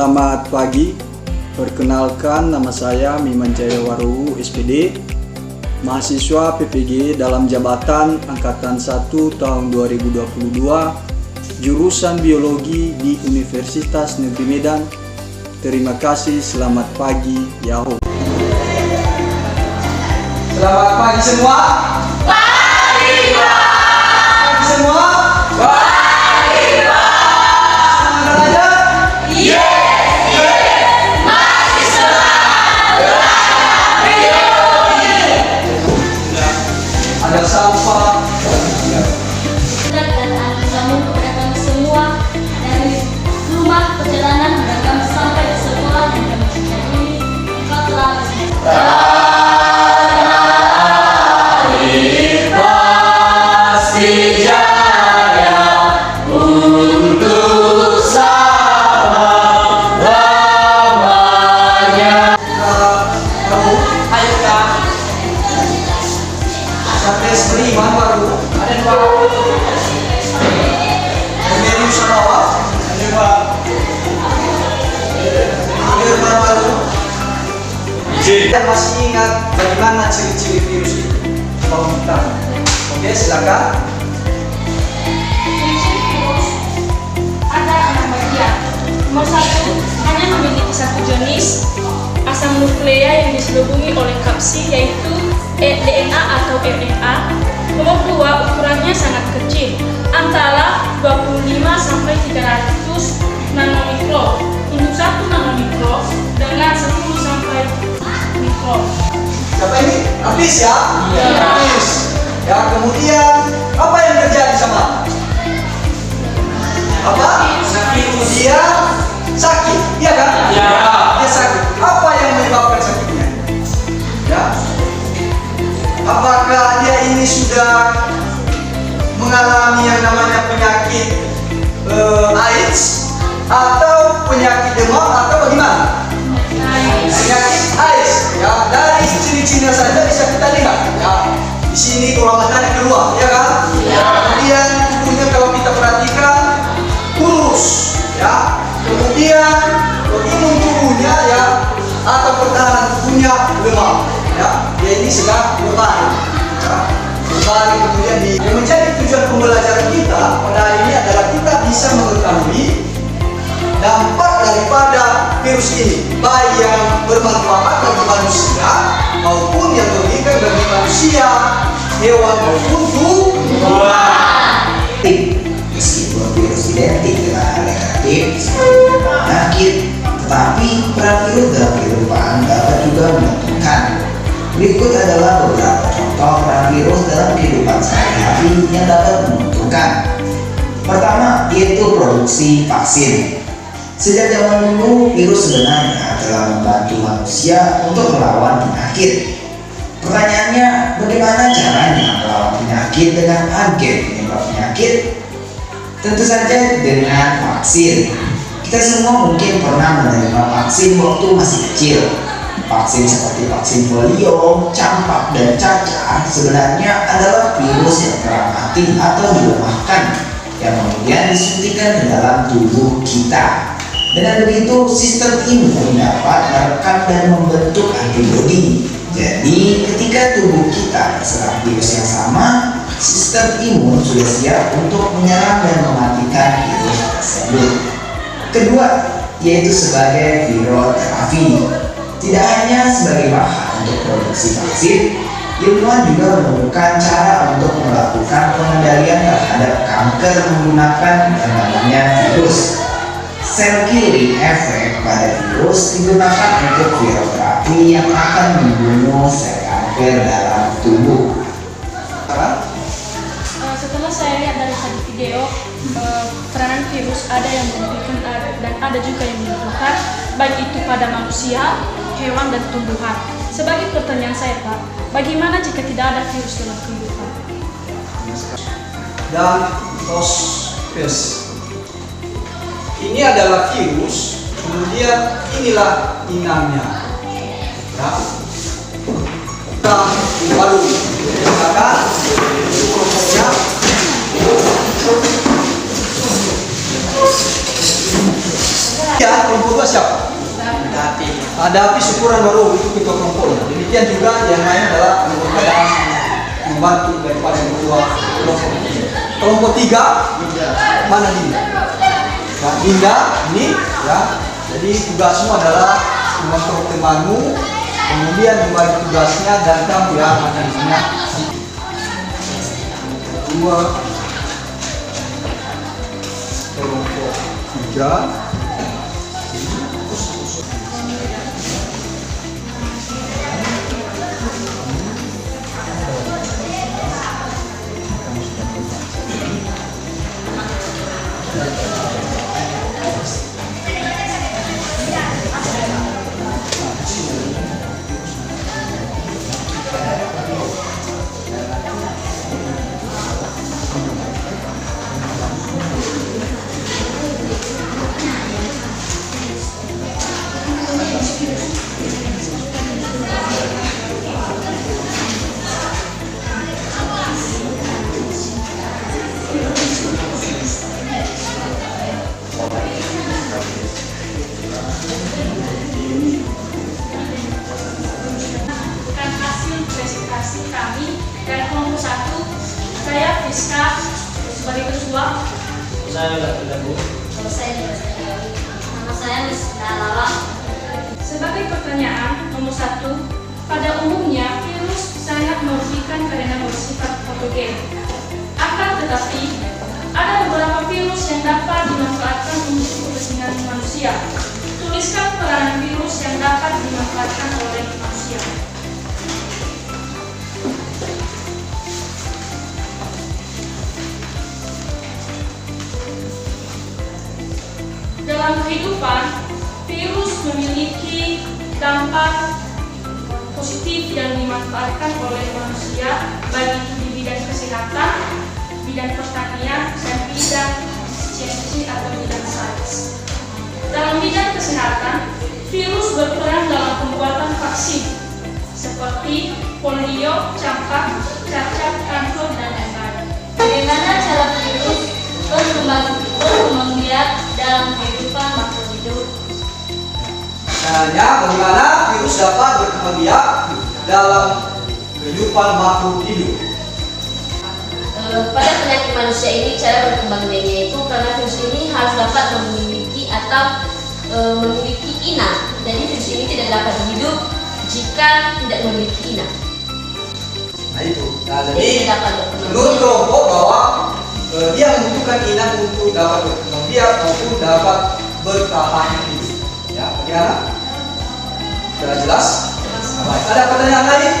Selamat pagi, perkenalkan nama saya Miman Jaya Waru SPD, mahasiswa PPG dalam jabatan Angkatan 1 tahun 2022, jurusan Biologi di Universitas Negeri Medan. Terima kasih, selamat pagi, Yahoo. Selamat pagi semua. Pagi, Pak. Pagi semua. Pagi, Pak. Semangat belajar. Masih semangat belajar biologi. Ada sampah. Dan kami kepada kami semua dari rumah perjalanan dan kami sampai di sekolah yang kami cintai ini. Engkau telah bersama. Satgas Beriman baru. Ada dua. Pemeri Sarawak. Ada dua. Irman baru. Kita masih ingat bagaimana ciri-ciri virus itu? Kalau kita, oke, silakan. Ciri-ciri virus ada 6 bagian. Nomor 1, hanya memiliki satu jenis asam nuklea yang diselubungi oleh kapsid, yaitu DNA atau RNA. Nomor 2, ukurannya sangat kecil, antara 25 sampai 300 nanomikron. Untuk 1 nanomikron dengan 10 sampai mikron. Siapa ini? Apis ya? Iya. Apis. Ya, kemudian apa yang terjadi sama? Apa? Dia sakit, iya kan? Iya. Dia sakit. Apa yang menyebabkan sakitnya? Ya. Apakah dia ini sudah mengalami yang namanya penyakit AIDS atau penyakit demam atau bagaimana? Penyakit AIDS. Ya, dari ciri-cirinya saja bisa kita lihat. Ya, di sini tulang matanya keluar, ya kan? Ya. Kemudian tubuhnya kalau kita perhatikan kurus, ya. Kemudian imun tubuhnya ya atau pertahanan tubuhnya lemah, ya. Dia ini sedang berbaring, ya. Berbaring kemudian yang menjadi tujuan pembelajaran kita pada hari ini adalah kita bisa mengetahui dampak daripada virus ini, baik yang bermanfaat bagi manusia maupun yang merugikan bagi manusia, hewan maupun tumbuhan. Meskipun virus identik dengan hal negatif seperti penyakit, tetapi peran virus dalam kehidupan dapat juga menentukan. Berikut adalah beberapa contoh peran virus dalam kehidupan sehari-hari yang dapat menentukan. Pertama, yaitu produksi vaksin. Sejak zaman dulu, virus sebenarnya telah membantu manusia untuk melawan penyakit. Pertanyaannya, bagaimana caranya melawan penyakit dengan agen penyebab penyakit? Tentu saja dengan vaksin. Kita semua mungkin pernah menerima vaksin waktu masih kecil. Vaksin seperti vaksin polio, campak, dan cacar sebenarnya adalah virus yang telah mati atau dilemahkan yang kemudian disuntikan ke dalam tubuh kita. Dengan begitu, sistem imun dapat merekam dan membentuk antibodi. Jadi, ketika tubuh kita terserang virus yang sama, sistem imun sudah siap untuk menyerang dan mematikan virus tersebut. Kedua, yaitu sebagai viroterapi. Tidak hanya sebagai bahan untuk produksi vaksin, ilmuwan juga menemukan cara untuk melakukan pengendalian terhadap kanker menggunakan yang namanya virus. Sel killing efek pada virus digunakan untuk viroterapi yang akan membunuh sel kanker dalam tubuh. Setelah saya lihat dari tadi video, peranan virus ada yang merugikan dan ada juga yang menyembuhkan, baik itu pada manusia, hewan, dan tumbuhan. Sebagai pertanyaan saya, Pak, bagaimana jika tidak ada virus dalam kehidupan? Dan hospes. Ini adalah virus, kemudian inilah inangnya. Ya. Kita baru silakan prosesnya. Ya, kelompok 2 siapa? Ada api syukuran baru itu ketua kelompoknya. Demikian juga yang lain adalah anggota yang membantu daripada ketua kelompok. Kelompok 3 mana Dinda? Nah, Dinda ini ya. Jadi tugasmu adalah mengontrol temanmu, kemudian membagi tugasnya dan kamu ya namanya. 2 kelompok 3 presentasi kami dari kelompok 1. Saya Fiska sebagai ketua. Saya Labu. Nama saya Miss Lala. Sebagai pertanyaan nomor 1, pada umumnya virus sangat merugikan karena bersifat patogen. Akan tetapi ada beberapa virus yang dapat dimanfaatkan untuk kebersihan manusia. Tuliskan peranan virus yang dapat dimanfaatkan oleh manusia. Dalam kehidupan, virus memiliki dampak positif yang dimanfaatkan oleh manusia, baik itu di bidang kesehatan, bidang pertanian, dan bidang CNC atau bidang sains. Dalam bidang kesehatan, virus berperan dalam pembuatan vaksin seperti polio, campak, cacat, kanker, dan lain-lain. Bagaimana cara virus berkembang biak dalam kehidupan makhluk hidup? Caranya bagaimana virus dapat berkembang biak dalam kehidupan makhluk hidup. Pada penyakit manusia ini cara berkembang biaknya itu karena virus ini harus dapat memiliki atau memiliki inang. Jadi virus ini tidak dapat hidup jika tidak memiliki inang. Nah itu. Nah Jadi jadi tidak dapat berkembang menurut biak. kelompok bahwa dia membutuhkan inang untuk dapat berkembang biak maupun dapat bertahan hidup. Ya, bagaimana? Sudah jelas? Baik. Ada pertanyaan lain?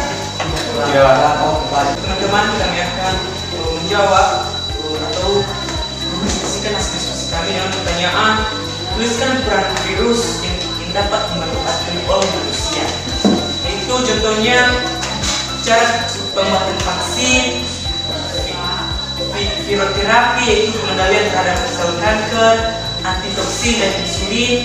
Ya. Baik. Teman-teman, kami akan menjawab atau mendiskusikan hasil diskusi kami dengan pertanyaan. Tuliskan peran virus yang dapat dimanfaatkan oleh manusia. Yaitu contohnya cara pembuatan vaksin, viroterapi yaitu pengendalian terhadap sel kanker, antitoksin dan insulin.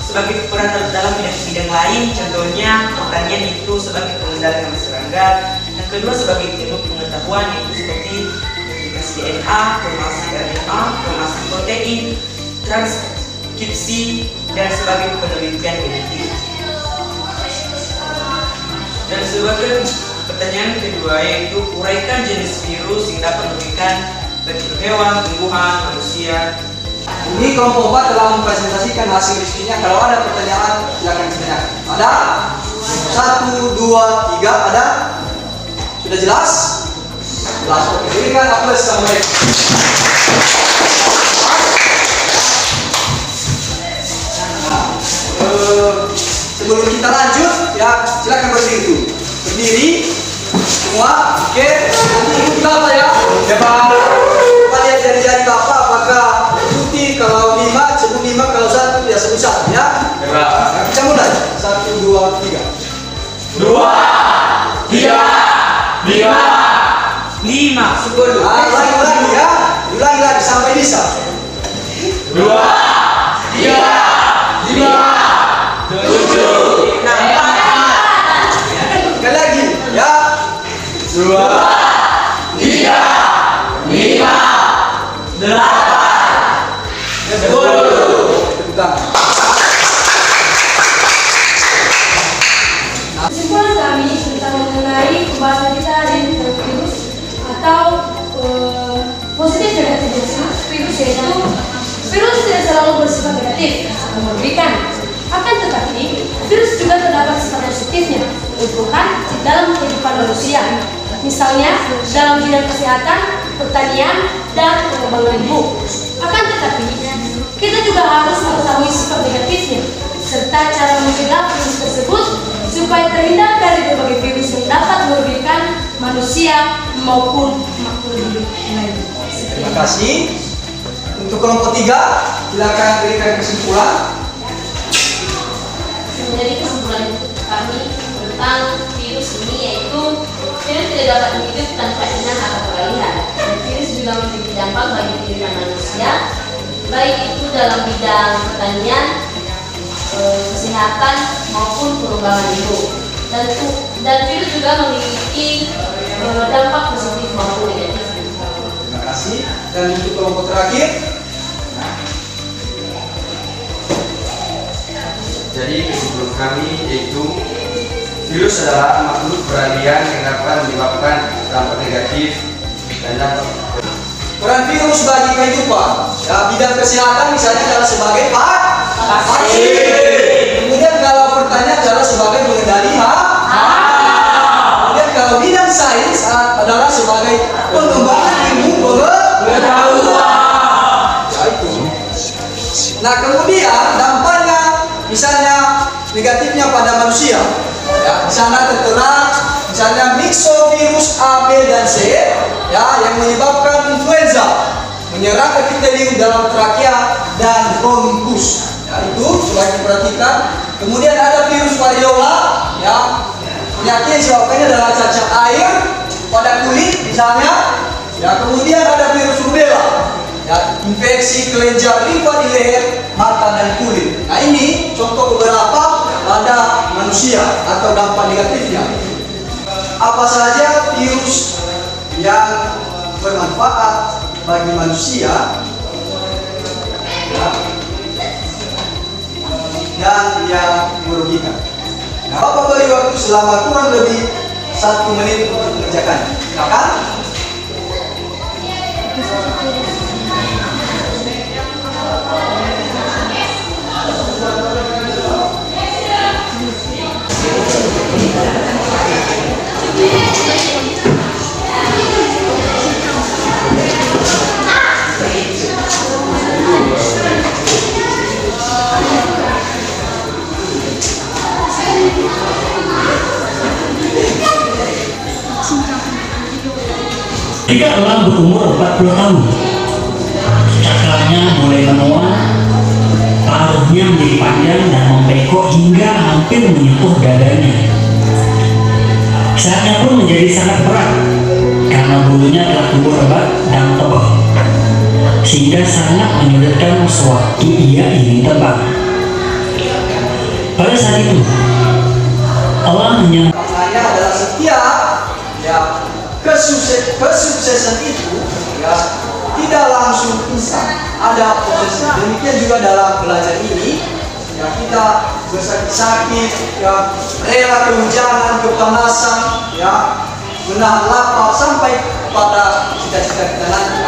Sebagai peran dalam bidang lain, contohnya pertanian itu sebagai pengendalian hama serangga. Yang kedua sebagai ilmu pengetahuan yaitu seperti modifikasi DNA, formasi RNA, formasi protein, transkripsi dan sebagai penelitian genetik. Dan sebagai pertanyaan kedua yaitu uraikan jenis virus yang dapat merugikan baik hewan, tumbuhan, manusia. Ini kelompok 4 telah mempresentasikan hasil diskusinya. Kalau ada pertanyaan silakan ditanyakan. Ada? 1, 2, 3 ada? Sudah jelas? Jelas. Oke, berikan aplaus sama mereka. Nah, sebelum kita lanjut ya silakan berdiri dulu. Berdiri semua. Oke, nanti ikuti Bapak ya. Ya Pak. Coba lihat jari-jari Bapak apakah ikuti. Kalau 5 sebut 5, kalau 1 ya sebut 1 ya. Nah, kita mulai. 1, 2, 3. 2, 3, 5, 10. Ulangi ya. Ulangi lagi sampai bisa. 2, 3, 5, 7, 8. Sekali lagi ya. 2, 3, 5, 8, 10. Tepuk tangan. Kesimpulan kami tentang mengenai pembahasan kita hari ini tentang virus atau positif negatif virus, yaitu virus tidak selalu bersifat negatif atau merugikan. Akan tetapi, virus juga terdapat sifat positifnya, keuntungan di dalam kehidupan manusia. Misalnya, dalam bidang kesehatan, pertanian, dan pengembangan ibu. Akan tetapi, kita juga harus mengetahui sifat negatifnya, serta cara mencegah virus tersebut supaya terhindar dari berbagai virus yang dapat merugikan manusia maupun makhluk hidup lain. Terima kasih. Untuk kelompok 3, silakan berikan kesimpulan. Jadi kesimpulan kami tentang virus ini yaitu virus tidak dapat hidup tanpa inang atau peralihan. Dan virus juga memiliki dampak bagi kehidupan manusia, baik itu dalam bidang pertanian, kesehatan maupun pengembangan hidup. Dan virus juga memiliki dampak positif maupun negatif. Terima kasih. Dan untuk kelompok terakhir. Jadi kesimpulan kami yaitu virus adalah makhluk peralihan yang dapat menyebabkan dampak negatif dan dampak. Peran virus bagi kehidupan, ya, bidang kesehatan misalnya adalah sebagai vaksin. Kemudian kalau pertanian adalah sebagai pengendali kemudian kalau bidang sains adalah sebagai pengembangan ilmu pengetahuan. Ya, itu. Nah, kemudian dampaknya misalnya negatifnya pada manusia. Ya, di sana tertera misalnya myxovirus A, B, dan C, ya, yang menyebabkan influenza, menyerang epitelium dalam trakea dan bronkus. Ya, itu sebaiknya diperhatikan. Kemudian ada virus variola, ya, penyakit yang disebabkannya adalah cacar air pada kulit misalnya. Ya, kemudian ada virus rubella, ya, infeksi kelenjar limfa di leher, mata, dan kulit. Nah, ini contoh beberapa pada manusia atau dampak negatifnya. Apa saja virus yang bermanfaat bagi manusia, ya, dan yang merugikan. Nah, Bapak beri waktu selama kurang lebih 1 menit untuk mengerjakan. Silakan. Jika orang berumur 40 tahun, cakarnya mulai menua, paruhnya menjadi panjang dan membengkok hingga hampir menyentuh dadanya. Saatnya pun menjadi sangat berat karena bulunya telah tumbuh lebat dan tebal, sehingga sangat menyulitkan sewaktu ia ingin terbang. Pada saat itu, Allah Maknanya adalah setiap, ya, kesuksesan itu, ya, tidak langsung instan, ada proses. Demikian juga dalam belajar ini, ya, kita bersakit-sakit, ya, rela kehujanan, kepanasan, ya, menahan lapar sampai pada cita-cita kita nanti